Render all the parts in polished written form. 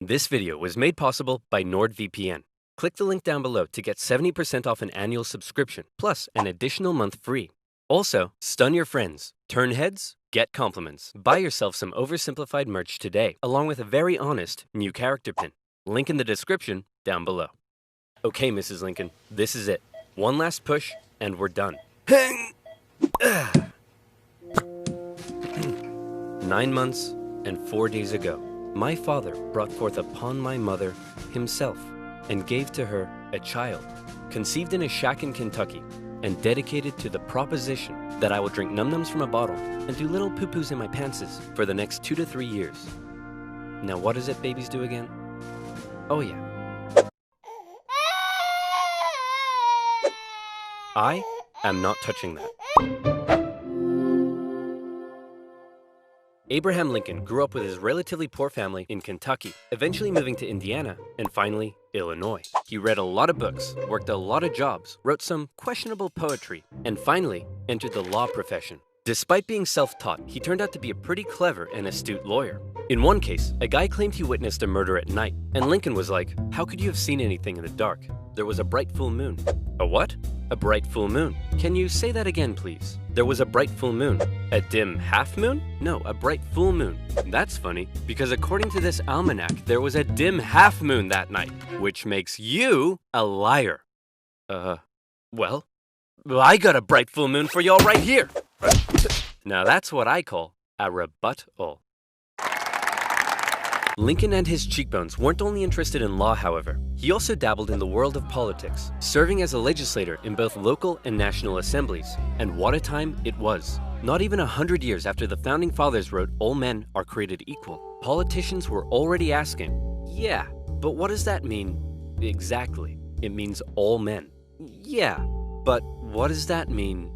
This video was made possible by NordVPN. Click the link down below to get 70% off an annual subscription, plus an additional month free. Also, stun your friends, turn heads, get compliments. Buy yourself some oversimplified merch today, along with a very honest new character pin. Link in the description down below. Okay, Mrs. Lincoln, this is it. One last push, and we're done. 9 months and 4 days ago, my father brought forth upon my mother himself and gave to her a child, conceived in a shack in Kentucky and dedicated to the proposition that I will drink num-nums from a bottle and do little poo-poos in my pantses for the next 2 to 3 years. Now what is it babies do again? Oh yeah. I am not touching that. Abraham Lincoln grew up with his relatively poor family in Kentucky, eventually moving to Indiana, and finally, Illinois. He read a lot of books, worked a lot of jobs, wrote some questionable poetry, and finally entered the law profession. Despite being self-taught, he turned out to be a pretty clever and astute lawyer. In one case, a guy claimed he witnessed a murder at night, and Lincoln was like, "How could you have seen anything in the dark? There was a bright full moon." A what? A bright full moon. Can you say that again, please? There was a bright full moon. A dim half moon? No, a bright full moon. That's funny, because according to this almanac, there was a dim half moon that night, which makes you a liar. Well, I got a bright full moon for y'all right here. Now that's what I call a rebuttal. Lincoln and his cheekbones weren't only interested in law, however. He also dabbled in the world of politics, serving as a legislator in both local and national assemblies. And what a time it was. Not even 100 years after the Founding Fathers wrote, "All men are created equal," politicians were already asking, "Yeah, but what does that mean exactly?" It means all men. Yeah, but what does that mean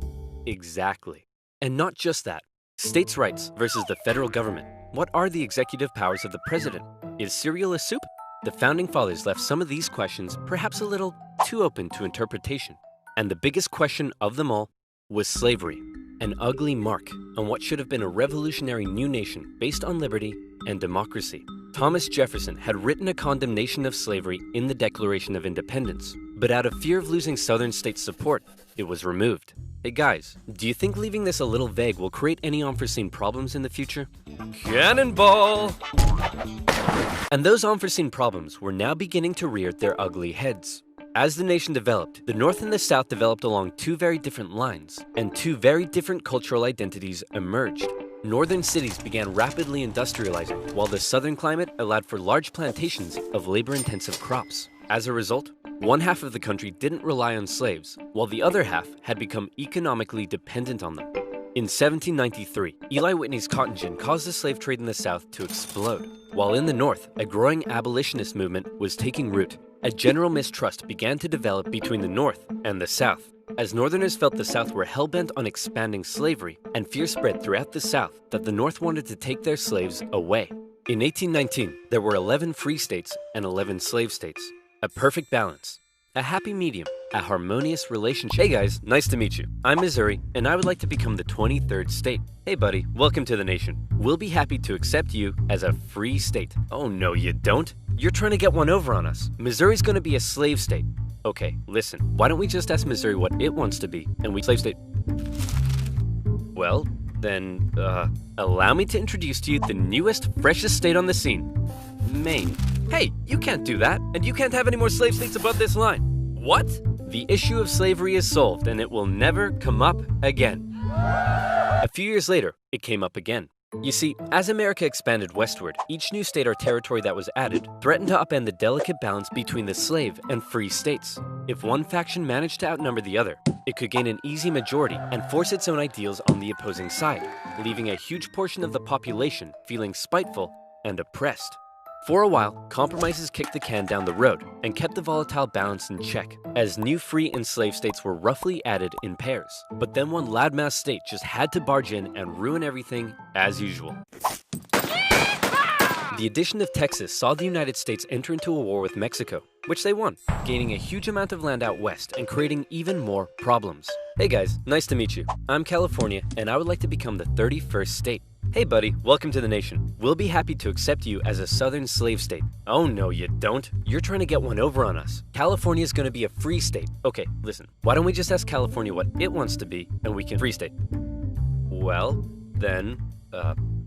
exactly? And not just that. States' rights versus the federal government. What are the executive powers of the president? Is cereal a soup? The Founding Fathers left some of these questions perhaps a little too open to interpretation. And the biggest question of them all was slavery, an ugly mark on what should have been a revolutionary new nation based on liberty and democracy. Thomas Jefferson had written a condemnation of slavery in the Declaration of Independence, but out of fear of losing Southern states' support, it was removed. Hey guys, do you think leaving this a little vague will create any unforeseen problems in the future? Cannonball! And those unforeseen problems were now beginning to rear their ugly heads. As the nation developed, the North and the South developed along two very different lines, and two very different cultural identities emerged. Northern cities began rapidly industrializing, while the southern climate allowed for large plantations of labor-intensive crops. As a result, one half of the country didn't rely on slaves, while the other half had become economically dependent on them. In 1793, Eli Whitney's cotton gin caused the slave trade in the South to explode, while in the North, a growing abolitionist movement was taking root. A general mistrust began to develop between the North and the South, as Northerners felt the South were hell-bent on expanding slavery, and fear spread throughout the South that the North wanted to take their slaves away. In 1819, there were 11 free states and 11 slave states. A perfect balance, a happy medium, a harmonious relationship. Hey guys, nice to meet you. I'm Missouri, and I would like to become the 23rd state. Hey buddy, welcome to the nation. We'll be happy to accept you as a free state. Oh no, you don't. You're trying to get one over on us. Missouri's gonna be a slave state. Okay, listen, why don't we just ask Missouri what it wants to be, and we slave state. Well, then, allow me to introduce to you the newest, freshest state on the scene, Maine. Hey, you can't do that, and you can't have any more slave states above this line. What? The issue of slavery is solved, and it will never come up again. A few years later, it came up again. You see, as America expanded westward, each new state or territory that was added threatened to upend the delicate balance between the slave and free states. If one faction managed to outnumber the other, it could gain an easy majority and force its own ideals on the opposing side, leaving a huge portion of the population feeling spiteful and oppressed. For a while, compromises kicked the can down the road and kept the volatile balance in check, as new free and slave states were roughly added in pairs. But then one loudmouth state just had to barge in and ruin everything as usual. The addition of Texas saw the United States enter into a war with Mexico, which they won, gaining a huge amount of land out west and creating even more problems. Hey guys, nice to meet you. I'm California, and I would like to become the 31st state. Hey buddy, welcome to the nation. We'll be happy to accept you as a southern slave state. Oh no, you don't. You're trying to get one over on us. California's gonna be a free state. Okay, listen, why don't we just ask California what it wants to be, and we can free state? Well, then,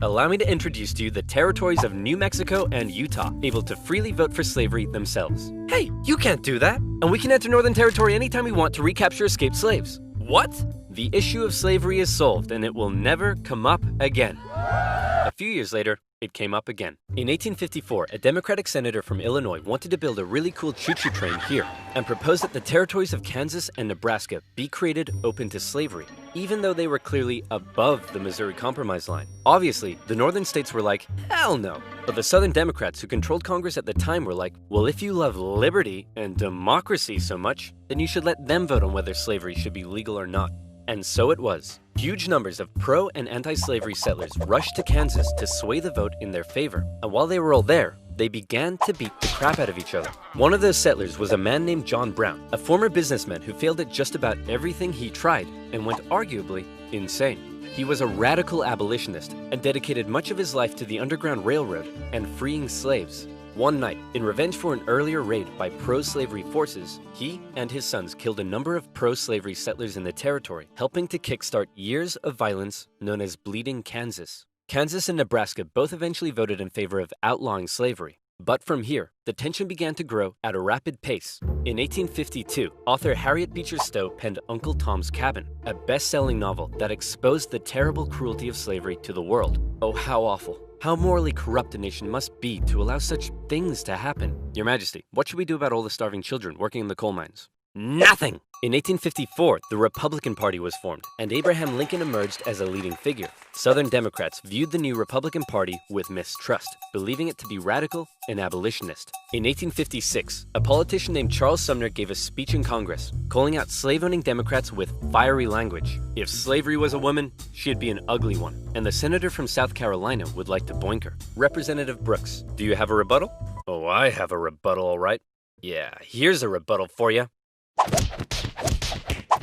allow me to introduce to you the territories of New Mexico and Utah, able to freely vote for slavery themselves. Hey, you can't do that! And we can enter Northern Territory anytime we want to recapture escaped slaves. What? The issue of slavery is solved, and it will never come up again. A few years later, it came up again. In 1854, a Democratic senator from Illinois wanted to build a really cool choo-choo train here and proposed that the territories of Kansas and Nebraska be created open to slavery, even though they were clearly above the Missouri Compromise line. Obviously, the northern states were like, hell no. But the southern Democrats who controlled Congress at the time were like, well, if you love liberty and democracy so much, then you should let them vote on whether slavery should be legal or not. And so it was. Huge numbers of pro- and anti-slavery settlers rushed to Kansas to sway the vote in their favor. And while they were all there, they began to beat the crap out of each other. One of those settlers was a man named John Brown, a former businessman who failed at just about everything he tried and went arguably insane. He was a radical abolitionist and dedicated much of his life to the Underground Railroad and freeing slaves. One night, in revenge for an earlier raid by pro-slavery forces, he and his sons killed a number of pro-slavery settlers in the territory, helping to kickstart years of violence known as Bleeding Kansas. Kansas and Nebraska both eventually voted in favor of outlawing slavery. But from here, the tension began to grow at a rapid pace. In 1852, author Harriet Beecher Stowe penned Uncle Tom's Cabin, a best-selling novel that exposed the terrible cruelty of slavery to the world. Oh, how awful. How morally corrupt a nation must be to allow such things to happen. Your Majesty, what should we do about all the starving children working in the coal mines? Nothing! In 1854, the Republican Party was formed, and Abraham Lincoln emerged as a leading figure. Southern Democrats viewed the new Republican Party with mistrust, believing it to be radical and abolitionist. In 1856, a politician named Charles Sumner gave a speech in Congress, calling out slave-owning Democrats with fiery language. If slavery was a woman, she'd be an ugly one, and the senator from South Carolina would like to boink her. Representative Brooks, do you have a rebuttal? Oh, I have a rebuttal, all right. Yeah, here's a rebuttal for you.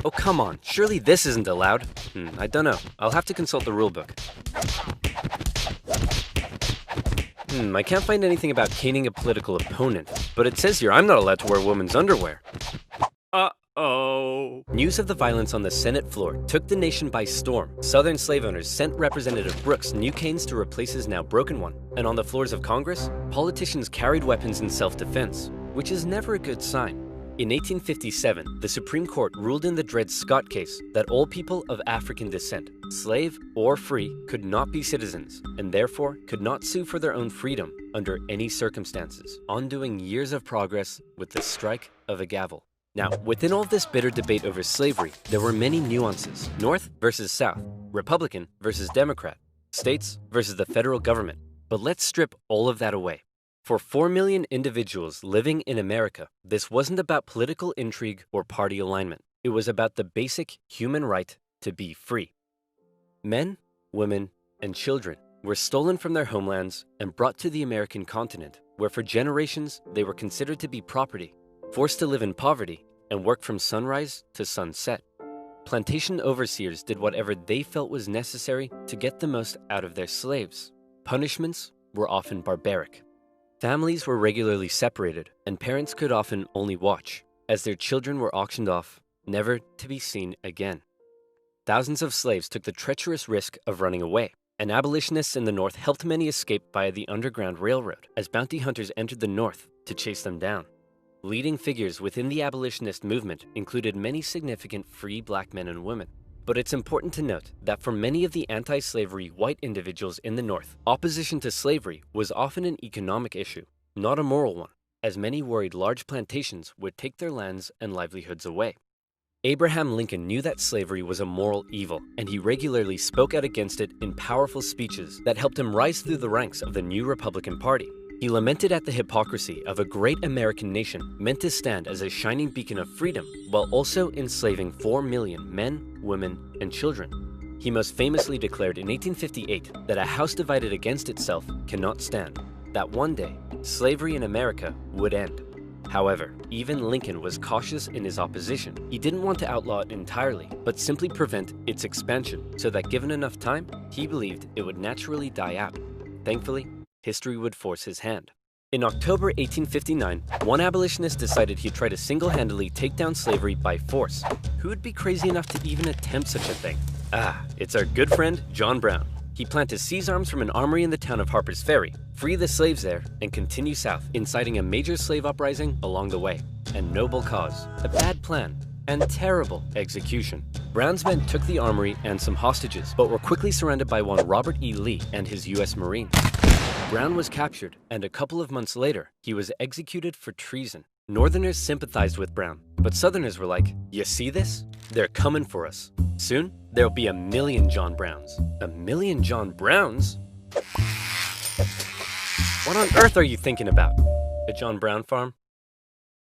Oh, come on. Surely this isn't allowed. I don't know. I'll have to consult the rulebook. I can't find anything about caning a political opponent, but it says here I'm not allowed to wear women's underwear. Uh-oh. News of the violence on the Senate floor took the nation by storm. Southern slave owners sent Representative Brooks new canes to replace his now broken one. And on the floors of Congress, politicians carried weapons in self-defense, which is never a good sign. In 1857, the Supreme Court ruled in the Dred Scott case that all people of African descent, slave or free, could not be citizens, and therefore could not sue for their own freedom under any circumstances, undoing years of progress with the strike of a gavel. Now, within all this bitter debate over slavery, there were many nuances: North versus South, Republican versus Democrat, states versus the federal government. But let's strip all of that away. For 4 million individuals living in America, this wasn't about political intrigue or party alignment. It was about the basic human right to be free. Men, women, and children were stolen from their homelands and brought to the American continent, where for generations they were considered to be property, forced to live in poverty, and work from sunrise to sunset. Plantation overseers did whatever they felt was necessary to get the most out of their slaves. Punishments were often barbaric. Families were regularly separated, and parents could often only watch, as their children were auctioned off, never to be seen again. Thousands of slaves took the treacherous risk of running away, and abolitionists in the North helped many escape via the Underground Railroad, as bounty hunters entered the North to chase them down. Leading figures within the abolitionist movement included many significant free black men and women. But it's important to note that for many of the anti-slavery white individuals in the North, opposition to slavery was often an economic issue, not a moral one, as many worried large plantations would take their lands and livelihoods away. Abraham Lincoln knew that slavery was a moral evil, and he regularly spoke out against it in powerful speeches that helped him rise through the ranks of the new Republican Party. He lamented at the hypocrisy of a great American nation meant to stand as a shining beacon of freedom while also enslaving 4 million men, women, and children. He most famously declared in 1858 that a house divided against itself cannot stand, that one day slavery in America would end. However, even Lincoln was cautious in his opposition. He didn't want to outlaw it entirely, but simply prevent its expansion, so that given enough time, he believed it would naturally die out. Thankfully, history would force his hand. In October 1859, one abolitionist decided he'd try to single-handedly take down slavery by force. Who would be crazy enough to even attempt such a thing? It's our good friend, John Brown. He planned to seize arms from an armory in the town of Harper's Ferry, free the slaves there, and continue south, inciting a major slave uprising along the way. A noble cause, a bad plan, and terrible execution. Brown's men took the armory and some hostages, but were quickly surrounded by one Robert E. Lee and his U.S. Marines. Brown was captured, and a couple of months later, he was executed for treason. Northerners sympathized with Brown, but Southerners were like, "You see this? They're coming for us. Soon, there'll be 1 million John Browns." 1 million John Browns? What on earth are you thinking about? A John Brown farm?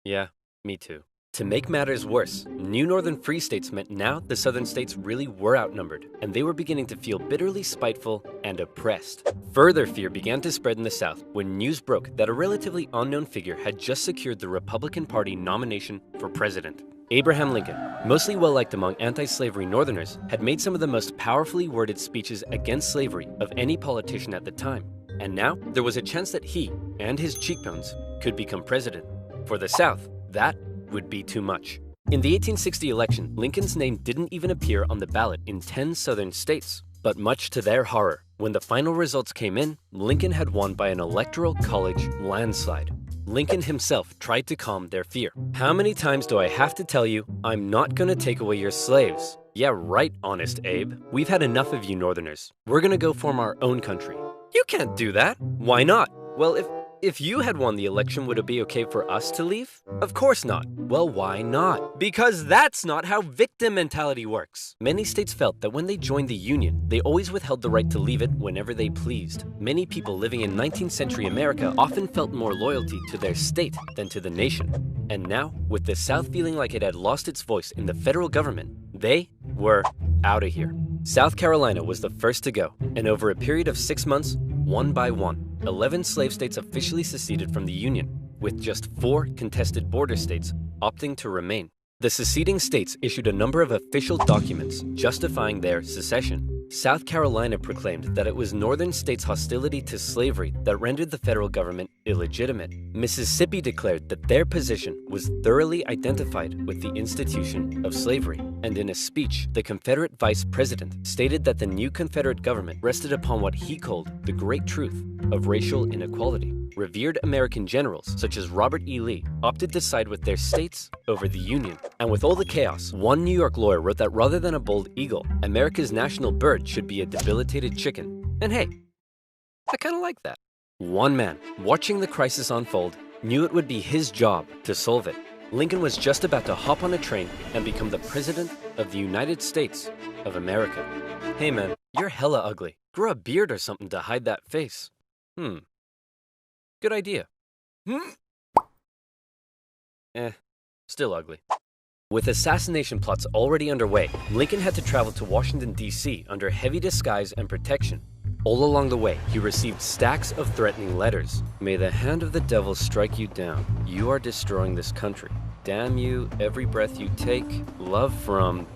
Yeah, me too. To make matters worse, new northern free states meant now the southern states really were outnumbered, and they were beginning to feel bitterly spiteful and oppressed. Further fear began to spread in the South when news broke that a relatively unknown figure had just secured the Republican Party nomination for president. Abraham Lincoln, mostly well-liked among anti-slavery Northerners, had made some of the most powerfully worded speeches against slavery of any politician at the time. And now, there was a chance that he and his cheekbones could become president. For the South, that would be too much. In the 1860 election, Lincoln's name didn't even appear on the ballot in 10 southern states. But much to their horror, when the final results came in, Lincoln had won by an electoral college landslide. Lincoln himself tried to calm their fear. "How many times do I have to tell you, I'm not gonna take away your slaves?" "Yeah, right, Honest Abe. We've had enough of you Northerners. We're gonna go form our own country." "You can't do that." "Why not?" "Well, if you had won the election, would it be okay for us to leave?" "Of course not." "Well, why not?" "Because that's not how victim mentality works." Many states felt that when they joined the Union, they always withheld the right to leave it whenever they pleased. Many people living in 19th century America often felt more loyalty to their state than to the nation. And now, with the South feeling like it had lost its voice in the federal government, they were out of here. South Carolina was the first to go, and over a period of 6 months, one by one, 11 slave states officially seceded from the Union, with just 4 contested border states opting to remain. The seceding states issued a number of official documents justifying their secession. South Carolina proclaimed that it was northern states' hostility to slavery that rendered the federal government illegitimate. Mississippi declared that their position was thoroughly identified with the institution of slavery. And in a speech, the Confederate vice president stated that the new Confederate government rested upon what he called the great truth of racial inequality. Revered American generals, such as Robert E. Lee, opted to side with their states over the Union. And with all the chaos, one New York lawyer wrote that rather than a bald eagle, America's national bird should be a debilitated chicken. And hey, I kind of like that. One man, watching the crisis unfold, knew it would be his job to solve it. Lincoln was just about to hop on a train and become the President of the United States of America. Hey man, you're hella ugly. Grow a beard or something to hide that face. Good idea. Still ugly. With assassination plots already underway, Lincoln had to travel to Washington, D.C. under heavy disguise and protection. All along the way, he received stacks of threatening letters. "May the hand of the devil strike you down. You are destroying this country. Damn you, every breath you take. Love from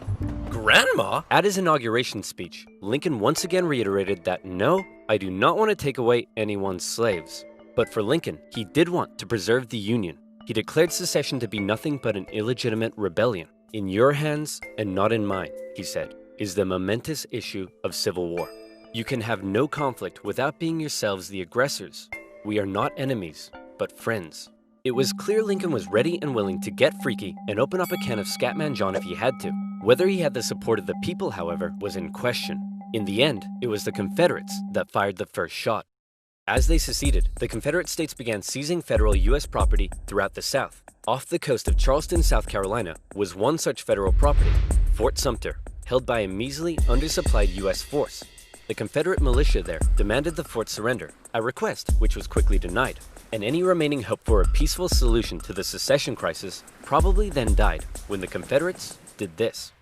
Grandma." At his inauguration speech, Lincoln once again reiterated that no, I do not want to take away anyone's slaves. But for Lincoln, he did want to preserve the Union. He declared secession to be nothing but an illegitimate rebellion. "In your hands and not in mine," he said, "is the momentous issue of civil war. You can have no conflict without being yourselves the aggressors. We are not enemies, but friends." It was clear Lincoln was ready and willing to get freaky and open up a can of Scatman John if he had to. Whether he had the support of the people, however, was in question. In the end, it was the Confederates that fired the first shot. As they seceded, the Confederate states began seizing federal U.S. property throughout the South. Off the coast of Charleston, South Carolina, was one such federal property, Fort Sumter, held by a measly, undersupplied U.S. force. The Confederate militia there demanded the fort surrender, a request which was quickly denied, and any remaining hope for a peaceful solution to the secession crisis probably then died when the Confederates did this.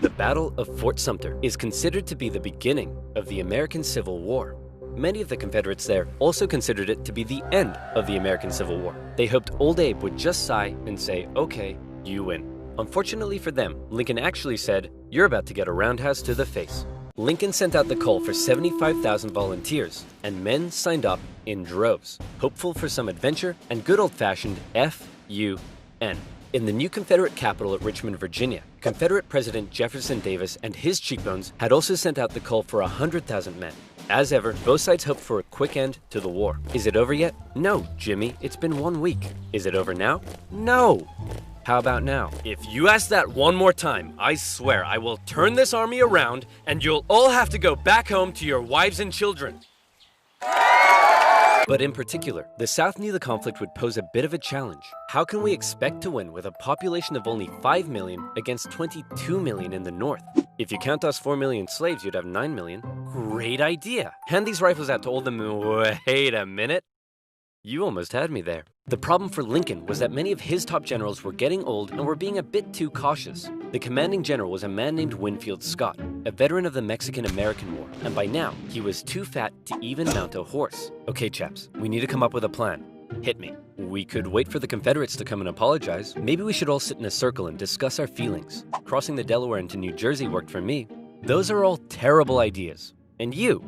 The Battle of Fort Sumter is considered to be the beginning of the American Civil War. many of the Confederates there also considered it to be the end of the American Civil War. They hoped Old Abe would just sigh and say, "Okay, you win." Unfortunately for them, Lincoln actually said, "You're about to get a roundhouse to the face." Lincoln sent out the call for 75,000 volunteers, and men signed up in droves, hopeful for some adventure and good old-fashioned F-U-N. In the new Confederate capital at Richmond, Virginia, Confederate President Jefferson Davis and his cheekbones had also sent out the call for 100,000 men. As ever, both sides hoped for a quick end to the war. Is it over yet? No, Jimmy, it's been 1 week. Is it over now? No. How about now? If you ask that one more time, I swear I will turn this army around and you'll all have to go back home to your wives and children. But in particular, the South knew the conflict would pose a bit of a challenge. How can we expect to win with a population of only 5 million against 22 million in the North? If you count us 4 million slaves, you'd have 9 million. Great idea. Hand these rifles out to all the Wait a minute. You almost had me there. The problem for Lincoln was that many of his top generals were getting old and were being a bit too cautious. The commanding general was a man named Winfield Scott, a veteran of the Mexican-American War, and by now, he was too fat to even mount a horse. Okay, chaps, we need to come up with a plan. Hit me. We could wait for the Confederates to come and apologize. Maybe we should all sit in a circle and discuss our feelings. Crossing the Delaware into New Jersey worked for me. Those are all terrible ideas. And you?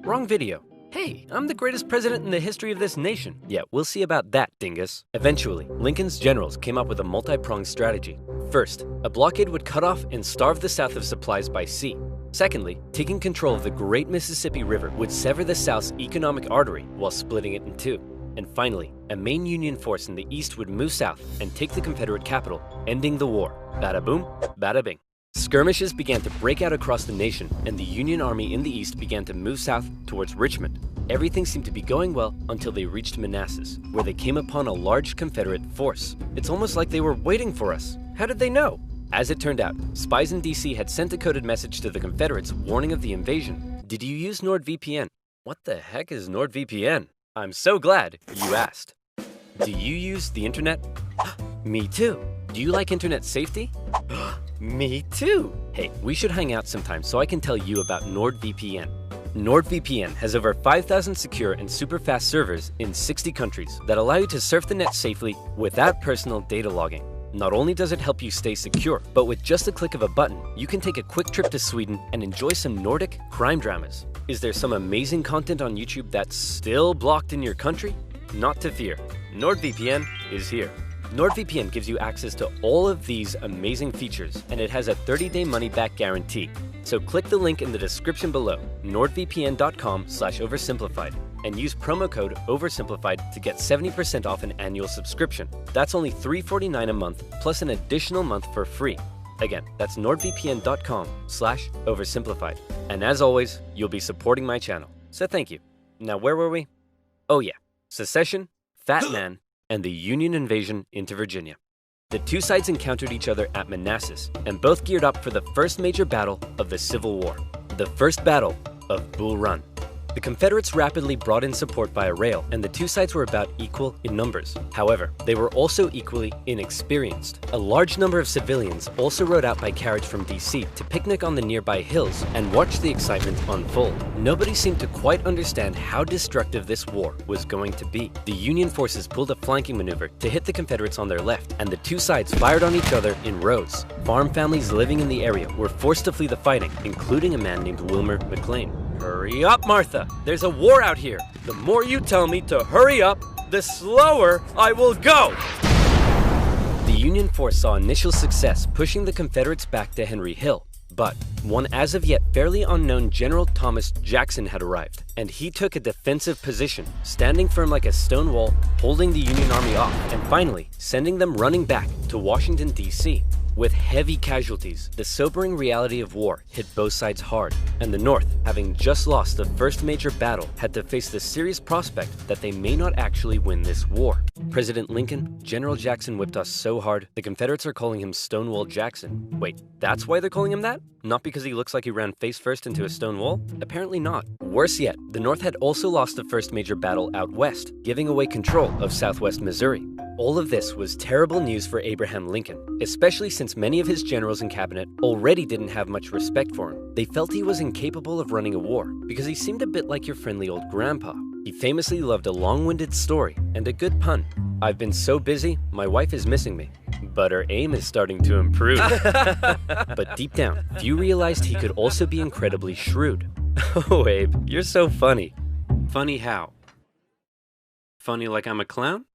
Wrong video. Hey, I'm the greatest president in the history of this nation. Yeah, we'll see about that, dingus. Eventually, Lincoln's generals came up with a multi-pronged strategy. First, a blockade would cut off and starve the South of supplies by sea. Secondly, taking control of the Great Mississippi River would sever the South's economic artery while splitting it in two. And finally, a main Union force in the East would move south and take the Confederate capital, ending the war. Bada boom, bada bing. Skirmishes began to break out across the nation, and the Union Army in the East began to move south towards Richmond. Everything seemed to be going well until they reached Manassas, where they came upon a large Confederate force. It's almost like they were waiting for us. How did they know? As it turned out, spies in DC had sent a coded message to the Confederates warning of the invasion. Did you use NordVPN? What the heck is NordVPN? I'm so glad you asked. Do you use the internet? Me too. Do you like internet safety? Me too. Hey, we should hang out sometime so I can tell you about NordVPN. NordVPN has over 5,000 secure and super fast servers in 60 countries that allow you to surf the net safely without personal data logging. Not only does it help you stay secure, but with just a click of a button, you can take a quick trip to Sweden and enjoy some Nordic crime dramas. Is there some amazing content on YouTube that's still blocked in your country? Not to fear. NordVPN is here. NordVPN gives you access to all of these amazing features, and it has a 30-day money-back guarantee. So click the link in the description below, nordvpn.com/oversimplified, and use promo code OVERSIMPLIFIED to get 70% off an annual subscription. That's only $3.49 a month, plus an additional month for free. Again, that's nordvpn.com/oversimplified. And as always, you'll be supporting my channel. So thank you. Now where were we? Oh yeah, secession, Fat Man, and the Union invasion into Virginia. The two sides encountered each other at Manassas, and both geared up for the first major battle of the Civil War, the First Battle of Bull Run. The Confederates rapidly brought in support via rail, and the two sides were about equal in numbers. However, they were also equally inexperienced. A large number of civilians also rode out by carriage from DC to picnic on the nearby hills and watch the excitement unfold. Nobody seemed to quite understand how destructive this war was going to be. The Union forces pulled a flanking maneuver to hit the Confederates on their left, and the two sides fired on each other in rows. Farm families living in the area were forced to flee the fighting, including a man named Wilmer McLean. Hurry up, Martha! There's a war out here! The more you tell me to hurry up, the slower I will go! The Union force saw initial success pushing the Confederates back to Henry Hill, but one as of yet fairly unknown General Thomas Jackson had arrived, and he took a defensive position, standing firm like a stone wall, holding the Union Army off, and finally sending them running back to Washington, D.C. With heavy casualties, the sobering reality of war hit both sides hard, and the North, having just lost the first major battle, had to face the serious prospect that they may not actually win this war. President Lincoln, General Jackson whipped us so hard, the Confederates are calling him Stonewall Jackson. Wait, that's why they're calling him that? Not because he looks like he ran face first into a stone wall? Apparently not. Worse yet, the North had also lost the first major battle out west, giving away control of southwest Missouri. All of this was terrible news for Abraham Lincoln, especially since many of his generals and cabinet already didn't have much respect for him. They felt he was incapable of running a war because he seemed a bit like your friendly old grandpa. He famously loved a long-winded story and a good pun. "I've been so busy, my wife is missing me. But her aim is starting to improve." But deep down, few realized he could also be incredibly shrewd. "Oh, Abe, you're so funny." "Funny how? Funny like I'm a clown?"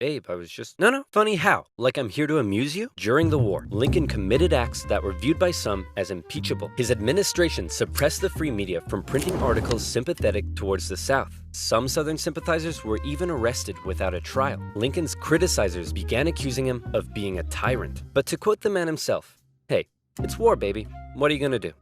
Abe, I was just... No, funny how? Like I'm here to amuse you? During the war, Lincoln committed acts that were viewed by some as impeachable. His administration suppressed the free media from printing articles sympathetic towards the South. Some Southern sympathizers were even arrested without a trial. Lincoln's criticizers began accusing him of being a tyrant. But to quote the man himself, "Hey, it's war, baby. What are you gonna do?"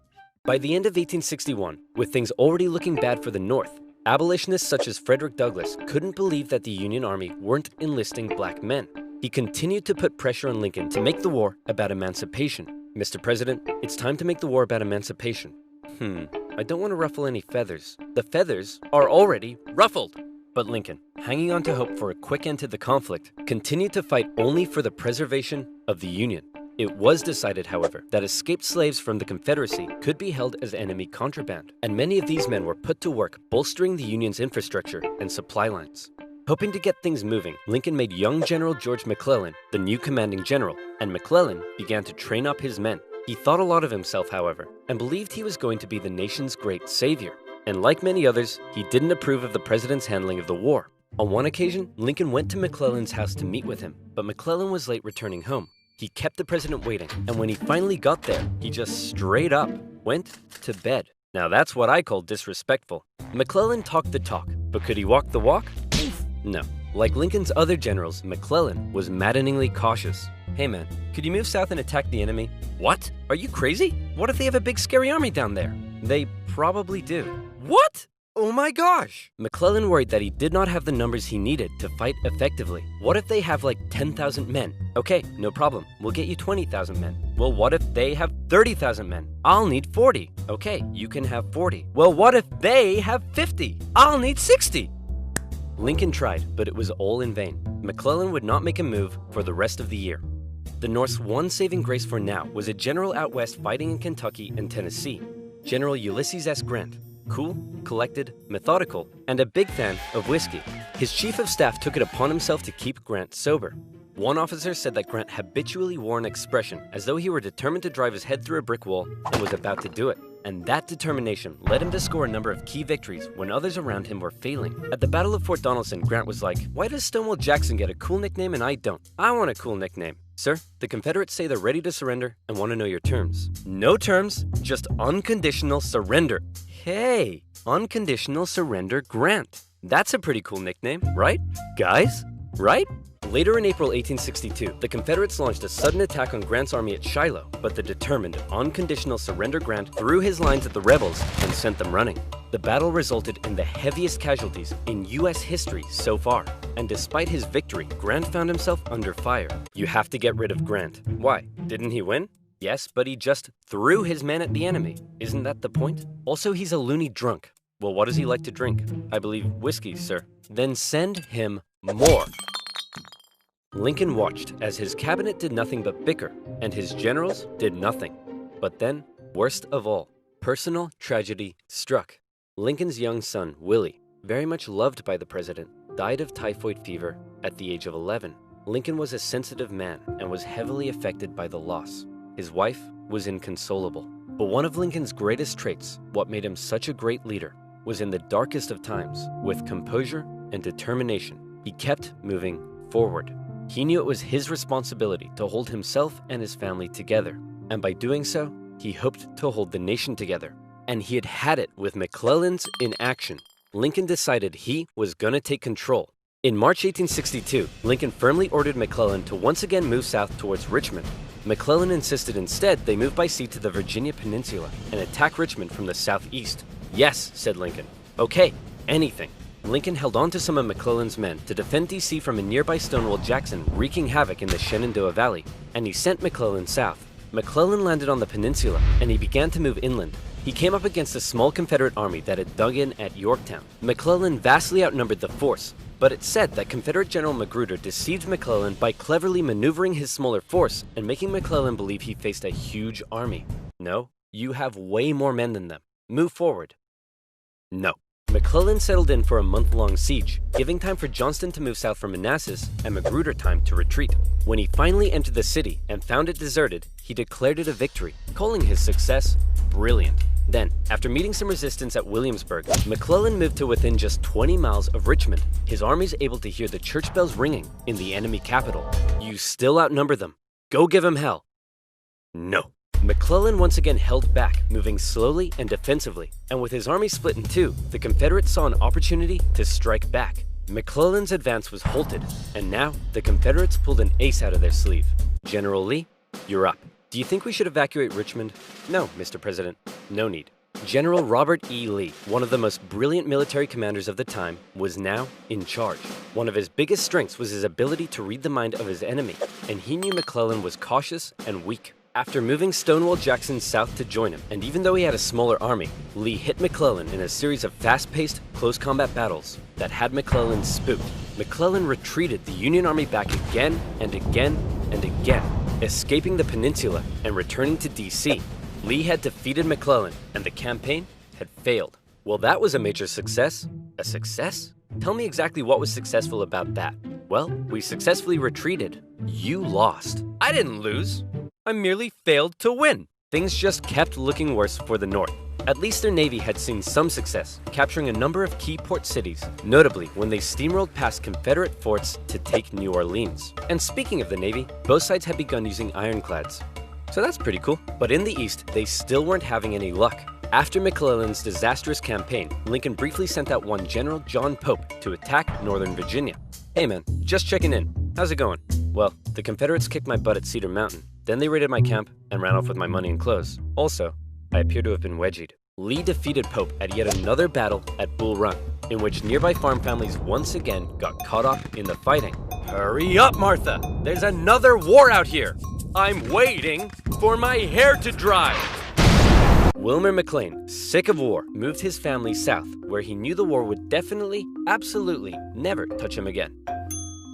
By the end of 1861, with things already looking bad for the North, abolitionists such as Frederick Douglass couldn't believe that the Union Army weren't enlisting black men. He continued to put pressure on Lincoln to make the war about emancipation. "Mr. President, it's time to make the war about emancipation." I don't want to ruffle any feathers. The feathers are already ruffled. But Lincoln, hanging on to hope for a quick end to the conflict, continued to fight only for the preservation of the Union. It was decided, however, that escaped slaves from the Confederacy could be held as enemy contraband, and many of these men were put to work bolstering the Union's infrastructure and supply lines. Hoping to get things moving, Lincoln made young General George McClellan the new commanding general, and McClellan began to train up his men. He thought a lot of himself, however, and believed he was going to be the nation's great savior. And like many others, he didn't approve of the president's handling of the war. On one occasion, Lincoln went to McClellan's house to meet with him, but McClellan was late returning home. He kept the president waiting, and when he finally got there, he just straight up went to bed. Now that's what I call disrespectful. McClellan talked the talk, but could he walk the walk? No. Like Lincoln's other generals, McClellan was maddeningly cautious. "Hey man, could you move south and attack the enemy?" "What? Are you crazy? What if they have a big scary army down there?" "They probably do." "What? Oh my gosh!" McClellan worried that he did not have the numbers he needed to fight effectively. "What if they have like 10,000 men?" "Okay, no problem. We'll get you 20,000 men." "Well, what if they have 30,000 men?" "I'll need 40." "Okay, you can have 40." "Well, what if they have 50?" "I'll need 60." Lincoln tried, but it was all in vain. McClellan would not make a move for the rest of the year. The North's one saving grace for now was a general out west fighting in Kentucky and Tennessee, General Ulysses S. Grant. Cool, collected, methodical, and a big fan of whiskey. His chief of staff took it upon himself to keep Grant sober. One officer said that Grant habitually wore an expression as though he were determined to drive his head through a brick wall and was about to do it. And that determination led him to score a number of key victories when others around him were failing. At the Battle of Fort Donelson, Grant was like, "Why does Stonewall Jackson get a cool nickname and I don't? I want a cool nickname." "Sir, the Confederates say they're ready to surrender and want to know your terms." "No terms, just unconditional surrender." Hey, Unconditional Surrender Grant. That's a pretty cool nickname, right? Guys? Right? Later in April 1862, the Confederates launched a sudden attack on Grant's army at Shiloh, but the determined, unconditional surrender Grant threw his lines at the rebels and sent them running. The battle resulted in the heaviest casualties in U.S. history so far, and despite his victory, Grant found himself under fire. You have to get rid of Grant. Why? Didn't he win? Yes, but he just threw his men at the enemy. Isn't that the point? Also, he's a loony drunk. Well, what does he like to drink? I believe whiskey, sir. Then send him more. Lincoln watched as his cabinet did nothing but bicker, and his generals did nothing. But then, worst of all, personal tragedy struck. Lincoln's young son, Willie, very much loved by the president, died of typhoid fever at the age of 11. Lincoln was a sensitive man and was heavily affected by the loss. His wife was inconsolable. But one of Lincoln's greatest traits, what made him such a great leader, was in the darkest of times, with composure and determination, he kept moving forward. He knew it was his responsibility to hold himself and his family together, and by doing so, he hoped to hold the nation together. And he had it with McClellan's inaction. Lincoln decided he was gonna take control. In March 1862, Lincoln firmly ordered McClellan to once again move south towards Richmond. McClellan insisted instead they move by sea to the Virginia Peninsula and attack Richmond from the southeast. "Yes," said Lincoln. "Okay, anything." Lincoln held on to some of McClellan's men to defend D.C. from a nearby Stonewall Jackson wreaking havoc in the Shenandoah Valley, and he sent McClellan south. McClellan landed on the peninsula, and he began to move inland. He came up against a small Confederate army that had dug in at Yorktown. McClellan vastly outnumbered the force, But it's said that Confederate General Magruder deceived McClellan by cleverly maneuvering his smaller force and making McClellan believe he faced a huge army. No, you have way more men than them. Move forward. No. McClellan settled in for a month-long siege, giving time for Johnston to move south from Manassas and Magruder time to retreat. When he finally entered the city and found it deserted, he declared it a victory, calling his success brilliant. Then, after meeting some resistance at Williamsburg, McClellan moved to within just 20 miles of Richmond, his armies able to hear the church bells ringing in the enemy capital. You still outnumber them. Go give him hell. No. McClellan once again held back, moving slowly and defensively, and with his army split in two, the Confederates saw an opportunity to strike back. McClellan's advance was halted, and now the Confederates pulled an ace out of their sleeve. General Lee, you're up. Do you think we should evacuate Richmond? No, Mr. President, no need. General Robert E. Lee, one of the most brilliant military commanders of the time, was now in charge. One of his biggest strengths was his ability to read the mind of his enemy, and he knew McClellan was cautious and weak. After moving Stonewall Jackson south to join him, and even though he had a smaller army, Lee hit McClellan in a series of fast-paced, close combat battles that had McClellan spooked. McClellan retreated the Union Army back again and again and again, escaping the peninsula and returning to D.C. Lee had defeated McClellan, and the campaign had failed. Well, that was a major success. A success? Tell me exactly what was successful about that. Well, we successfully retreated. You lost. I didn't lose. I merely failed to win. Things just kept looking worse for the North. At least their Navy had seen some success, capturing a number of key port cities, notably when they steamrolled past Confederate forts to take New Orleans. And speaking of the Navy, both sides had begun using ironclads. So that's pretty cool. But in the East, they still weren't having any luck. After McClellan's disastrous campaign, Lincoln briefly sent out one General John Pope to attack Northern Virginia. Hey man, just checking in. How's it going? Well, the Confederates kicked my butt at Cedar Mountain. Then they raided my camp and ran off with my money and clothes. Also, I appear to have been wedgied. Lee defeated Pope at yet another battle at Bull Run, in which nearby farm families once again got caught up in the fighting. Hurry up, Martha! There's another war out here! I'm waiting for my hair to dry! Wilmer McLean, sick of war, moved his family south, where he knew the war would definitely, absolutely, never touch him again.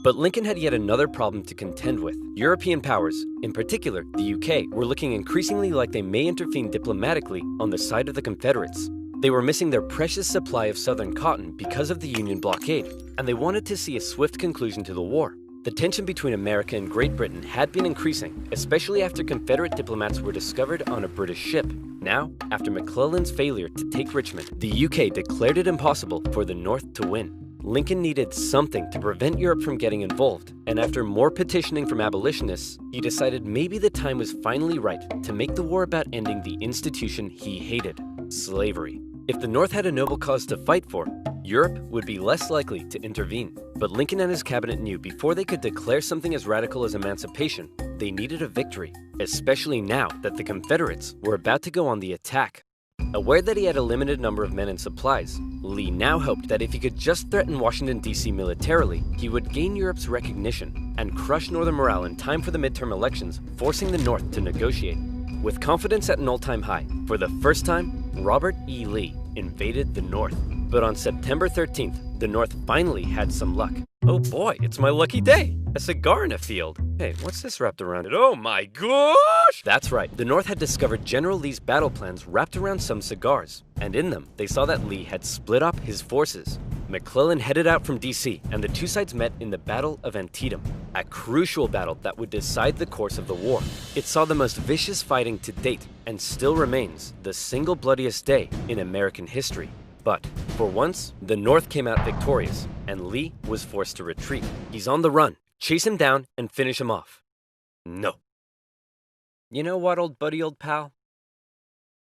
But Lincoln had yet another problem to contend with. European powers, in particular the UK, were looking increasingly like they may intervene diplomatically on the side of the Confederates. They were missing their precious supply of southern cotton because of the Union blockade, and they wanted to see a swift conclusion to the war. The tension between America and Great Britain had been increasing, especially after Confederate diplomats were discovered on a British ship. Now, after McClellan's failure to take Richmond, the UK declared it impossible for the North to win. Lincoln needed something to prevent Europe from getting involved, and after more petitioning from abolitionists, he decided maybe the time was finally right to make the war about ending the institution he hated, slavery. If the North had a noble cause to fight for, Europe would be less likely to intervene. But Lincoln and his cabinet knew before they could declare something as radical as emancipation, they needed a victory, especially now that the Confederates were about to go on the attack. Aware that he had a limited number of men and supplies, Lee now hoped that if he could just threaten Washington, D.C. militarily, he would gain Europe's recognition and crush Northern morale in time for the midterm elections, forcing the North to negotiate. With confidence at an all-time high, for the first time, Robert E. Lee invaded the North. But on September 13th, the North finally had some luck. Oh boy, it's my lucky day! A cigar in a field. Hey, what's this wrapped around it? Oh my gosh! That's right, the North had discovered General Lee's battle plans wrapped around some cigars. And in them, they saw that Lee had split up his forces. McClellan headed out from D.C., and the two sides met in the Battle of Antietam, a crucial battle that would decide the course of the war. It saw the most vicious fighting to date, and still remains the single bloodiest day in American history. But, for once, the North came out victorious, and Lee was forced to retreat. He's on the run. Chase him down and finish him off. No. You know what, old buddy, old pal?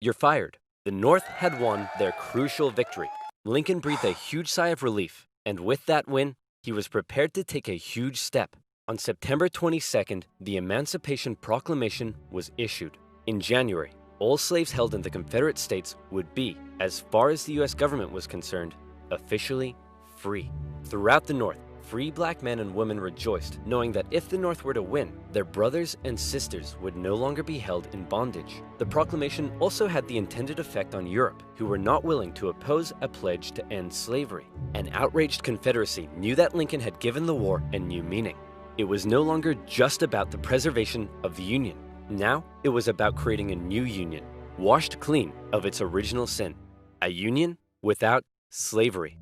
You're fired. The North had won their crucial victory. Lincoln breathed a huge sigh of relief, and with that win, he was prepared to take a huge step. On September 22nd, the Emancipation Proclamation was issued. In January, all slaves held in the Confederate States would be, as far as the U.S. government was concerned, officially free. Throughout the North, free black men and women rejoiced, knowing that if the North were to win, their brothers and sisters would no longer be held in bondage. The proclamation also had the intended effect on Europe, who were not willing to oppose a pledge to end slavery. An outraged Confederacy knew that Lincoln had given the war a new meaning. It was no longer just about the preservation of the Union. Now, it was about creating a new Union, washed clean of its original sin, a Union without slavery.